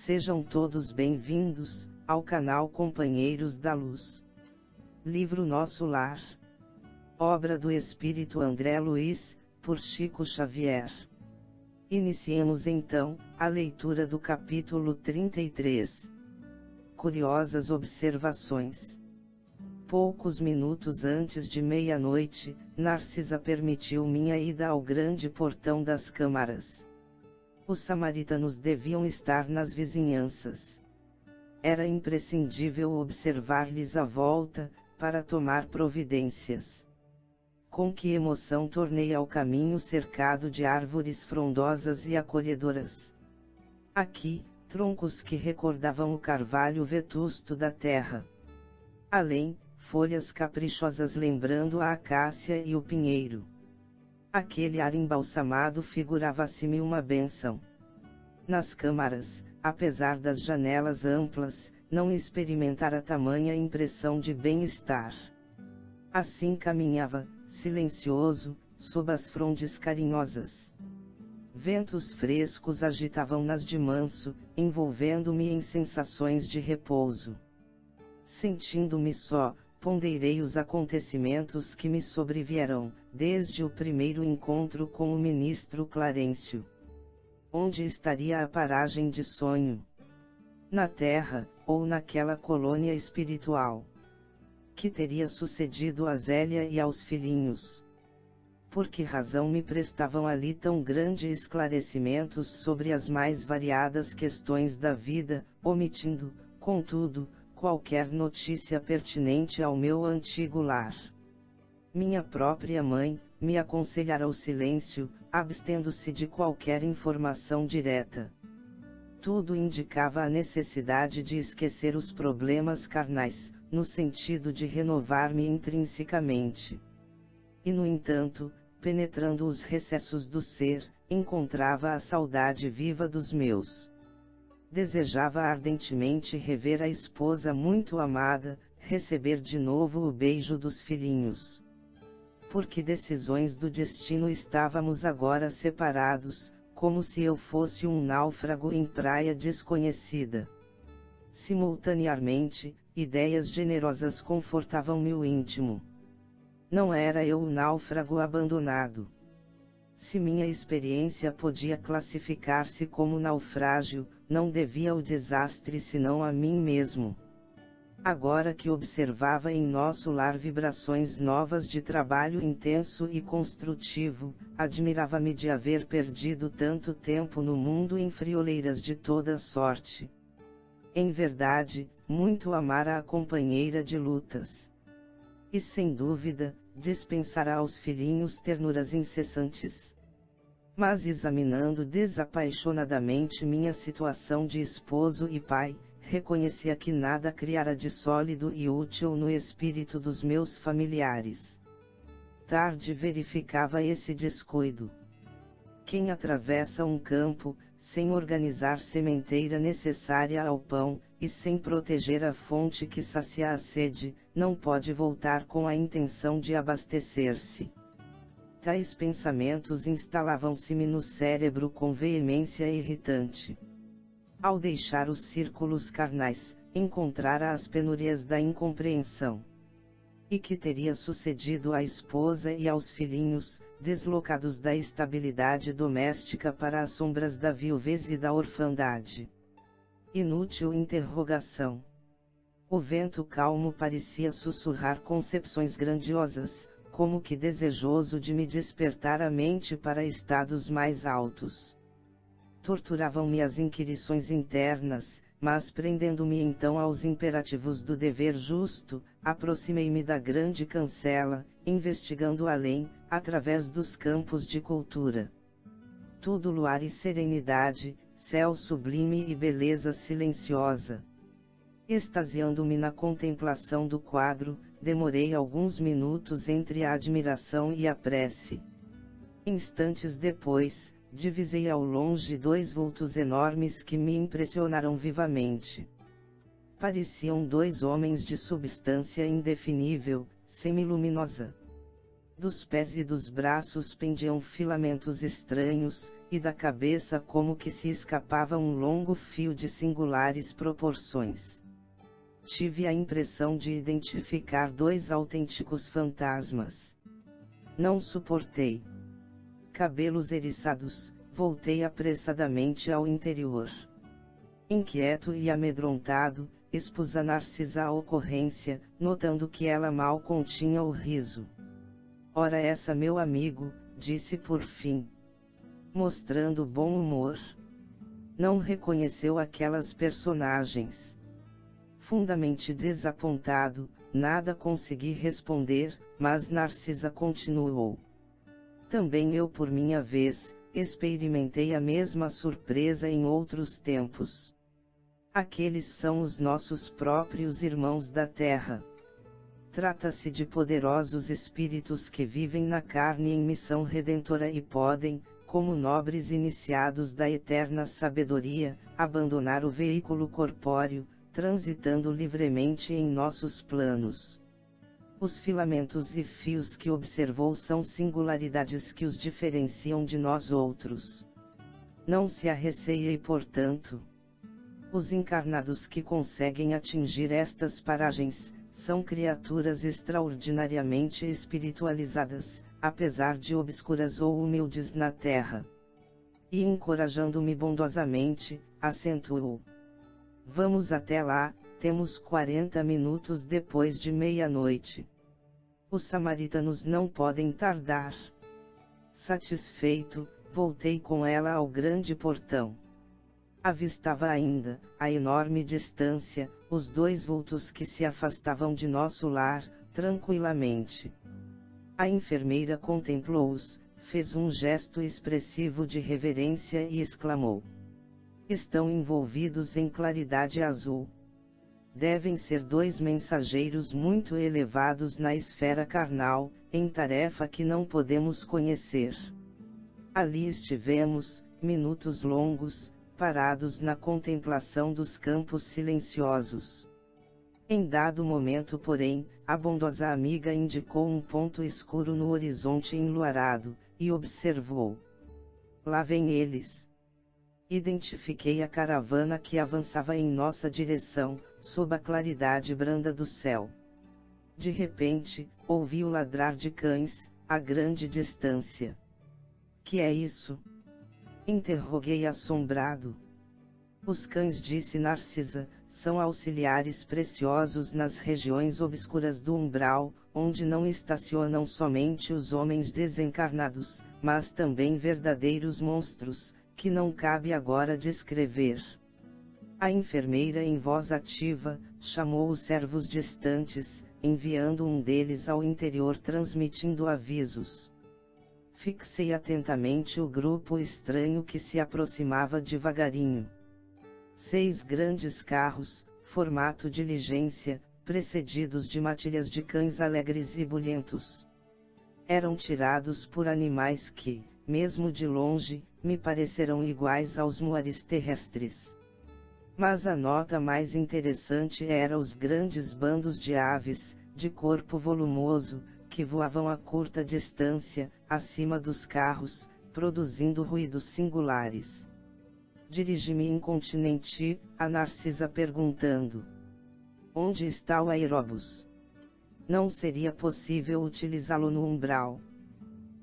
Sejam todos bem-vindos ao canal Companheiros da Luz. Livro Nosso Lar. Obra do Espírito André Luiz, por Chico Xavier. Iniciemos então a leitura do capítulo 33. Curiosas observações. Poucos minutos antes de meia-noite, Narcisa permitiu minha ida ao grande portão das câmaras. Os samaritanos deviam estar nas vizinhanças. Era imprescindível observar-lhes a volta, para tomar providências. Com que emoção tornei ao caminho cercado de árvores frondosas e acolhedoras. Aqui, troncos que recordavam o carvalho vetusto da terra. Além, folhas caprichosas lembrando a acácia e o pinheiro. Aquele ar embalsamado figurava-se-me uma bênção. Nas câmaras, apesar das janelas amplas, não experimentara tamanha impressão de bem-estar. Assim caminhava, silencioso, sob as frondes carinhosas. Ventos frescos agitavam-nas de manso, envolvendo-me em sensações de repouso. Sentindo-me só, ponderei os acontecimentos que me sobrevieram, desde o primeiro encontro com o ministro Clarencio. Onde estaria a paragem de sonho? Na terra, ou naquela colônia espiritual? Que teria sucedido a Zélia e aos filhinhos? Por que razão me prestavam ali tão grandes esclarecimentos sobre as mais variadas questões da vida, omitindo, contudo, qualquer notícia pertinente ao meu antigo lar? Minha própria mãe me aconselhara o silêncio, abstendo-se de qualquer informação direta. Tudo indicava a necessidade de esquecer os problemas carnais, no sentido de renovar-me intrinsecamente. E no entanto, penetrando os recessos do ser, encontrava a saudade viva dos meus. Desejava ardentemente rever a esposa muito amada, receber de novo o beijo dos filhinhos. Por que decisões do destino estávamos agora separados, como se eu fosse um náufrago em praia desconhecida? Simultaneamente, ideias generosas confortavam-me o íntimo. Não era eu o náufrago abandonado. Se minha experiência podia classificar-se como naufrágio, não devia o desastre senão a mim mesmo. Agora que observava em nosso lar vibrações novas de trabalho intenso e construtivo, admirava-me de haver perdido tanto tempo no mundo em frioleiras de toda sorte. Em verdade, muito amara a companheira de lutas. E sem dúvida, dispensará aos filhinhos ternuras incessantes. Mas examinando desapaixonadamente minha situação de esposo e pai, reconhecia que nada criara de sólido e útil no espírito dos meus familiares. Tarde verificava esse descuido. Quem atravessa um campo, sem organizar sementeira necessária ao pão, e sem proteger a fonte que sacia a sede, não pode voltar com a intenção de abastecer-se. Tais pensamentos instalavam-se-me no cérebro com veemência irritante. Ao deixar os círculos carnais, encontrara as penúrias da incompreensão. E que teria sucedido à esposa e aos filhinhos, deslocados da estabilidade doméstica para as sombras da viuvez e da orfandade? Inútil interrogação. O vento calmo parecia sussurrar concepções grandiosas, como que desejoso de me despertar a mente para estados mais altos. Torturavam-me as inquirições internas, mas prendendo-me então aos imperativos do dever justo, aproximei-me da grande cancela, investigando além, através dos campos de cultura. Tudo luar e serenidade, céu sublime e beleza silenciosa. Extasiando-me na contemplação do quadro, demorei alguns minutos entre a admiração e a prece. Instantes depois, divisei ao longe dois vultos enormes que me impressionaram vivamente. Pareciam dois homens de substância indefinível, semiluminosa. Dos pés e dos braços pendiam filamentos estranhos, e da cabeça como que se escapava um longo fio de singulares proporções. Tive a impressão de identificar dois autênticos fantasmas. Não suportei. Cabelos eriçados, voltei apressadamente ao interior. Inquieto e amedrontado, expus a Narcisa a ocorrência, notando que ela mal continha o riso. Ora essa, meu amigo, disse por fim, mostrando bom humor. Não reconheceu aquelas personagens. Fundamente desapontado, nada consegui responder, mas Narcisa continuou. Também eu, por minha vez, experimentei a mesma surpresa em outros tempos. Aqueles são os nossos próprios irmãos da terra. Trata-se de poderosos espíritos que vivem na carne em missão redentora e podem, como nobres iniciados da eterna sabedoria, abandonar o veículo corpóreo, transitando livremente em nossos planos. Os filamentos e fios que observou são singularidades que os diferenciam de nós outros. Não se arreceie e, portanto, os encarnados que conseguem atingir estas paragens, são criaturas extraordinariamente espiritualizadas, apesar de obscuras ou humildes na terra. E encorajando-me bondosamente, acentuou. Vamos até lá, temos 40 minutos depois de meia-noite. Os samaritanos não podem tardar. Satisfeito, voltei com ela ao grande portão. Avistava ainda, a enorme distância, os dois vultos que se afastavam de nosso lar, tranquilamente. A enfermeira contemplou-os, fez um gesto expressivo de reverência e exclamou: estão envolvidos em claridade azul. Devem ser dois mensageiros muito elevados na esfera carnal, em tarefa que não podemos conhecer. Ali estivemos, minutos longos, parados na contemplação dos campos silenciosos. Em dado momento, porém, a bondosa amiga indicou um ponto escuro no horizonte enluarado, e observou. Lá vêm eles. Identifiquei a caravana que avançava em nossa direção, sob a claridade branda do céu. De repente, ouvi o ladrar de cães, a grande distância. Que é isso? Interroguei assombrado. Os cães, disse Narcisa, são auxiliares preciosos nas regiões obscuras do umbral, onde não estacionam somente os homens desencarnados, mas também verdadeiros monstros, que não cabe agora descrever. A enfermeira, em voz ativa, chamou os servos distantes, enviando um deles ao interior transmitindo avisos. Fixei atentamente o grupo estranho que se aproximava devagarinho. 6 grandes carros, formato diligência, precedidos de matilhas de cães alegres e bulhentos. Eram tirados por animais que, mesmo de longe, me pareceram iguais aos muares terrestres. Mas a nota mais interessante era os grandes bandos de aves, de corpo volumoso, que voavam a curta distância, acima dos carros, produzindo ruídos singulares. Dirigi-me incontinenti, a Narcisa perguntando: onde está o aeróbus? Não seria possível utilizá-lo no umbral?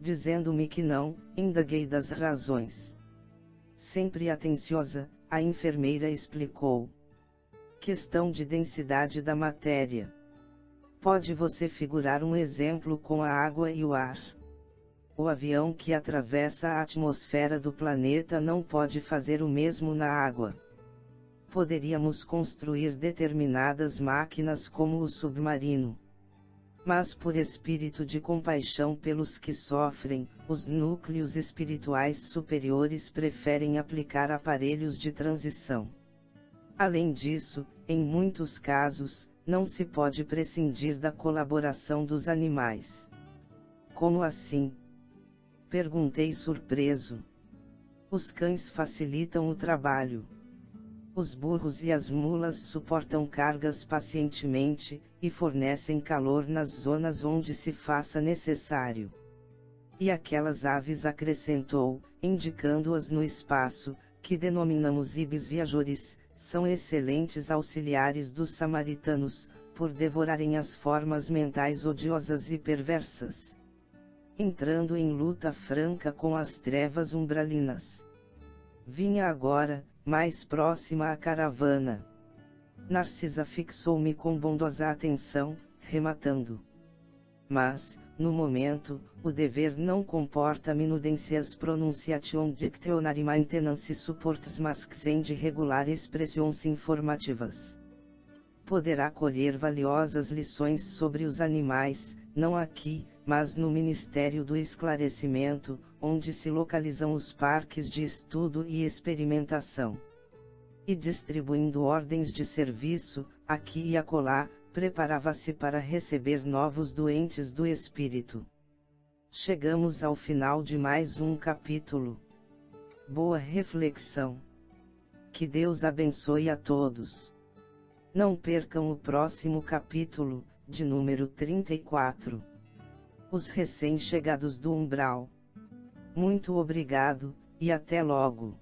Dizendo-me que não, indaguei das razões. Sempre atenciosa, a enfermeira explicou. Questão de densidade da matéria. Pode você figurar um exemplo com a água e o ar? O avião que atravessa a atmosfera do planeta não pode fazer o mesmo na água. Poderíamos construir determinadas máquinas como o submarino. Mas por espírito de compaixão pelos que sofrem, os núcleos espirituais superiores preferem aplicar aparelhos de transição. Além disso, em muitos casos, não se pode prescindir da colaboração dos animais. Como assim? Perguntei surpreso. Os cães facilitam o trabalho. Os burros e as mulas suportam cargas pacientemente, e fornecem calor nas zonas onde se faça necessário. E aquelas aves, acrescentou, indicando-as no espaço, que denominamos ibis viajores, são excelentes auxiliares dos samaritanos, por devorarem as formas mentais odiosas e perversas, entrando em luta franca com as trevas umbralinas. Vinha agora, mais próxima à caravana. Narcisa fixou-me com bondosa atenção, rematando. Mas, no momento, o dever não comporta minudências pronunciation dictionary maintenance supports masks and regular expressions informativas. Poderá colher valiosas lições sobre os animais, não aqui, mas no Ministério do Esclarecimento, onde se localizam os parques de estudo e experimentação. E distribuindo ordens de serviço, aqui e acolá, preparava-se para receber novos doentes do espírito. Chegamos ao final de mais um capítulo. Boa reflexão. Que Deus abençoe a todos. Não percam o próximo capítulo, de número 34. Os recém-chegados do umbral. Muito obrigado, e até logo.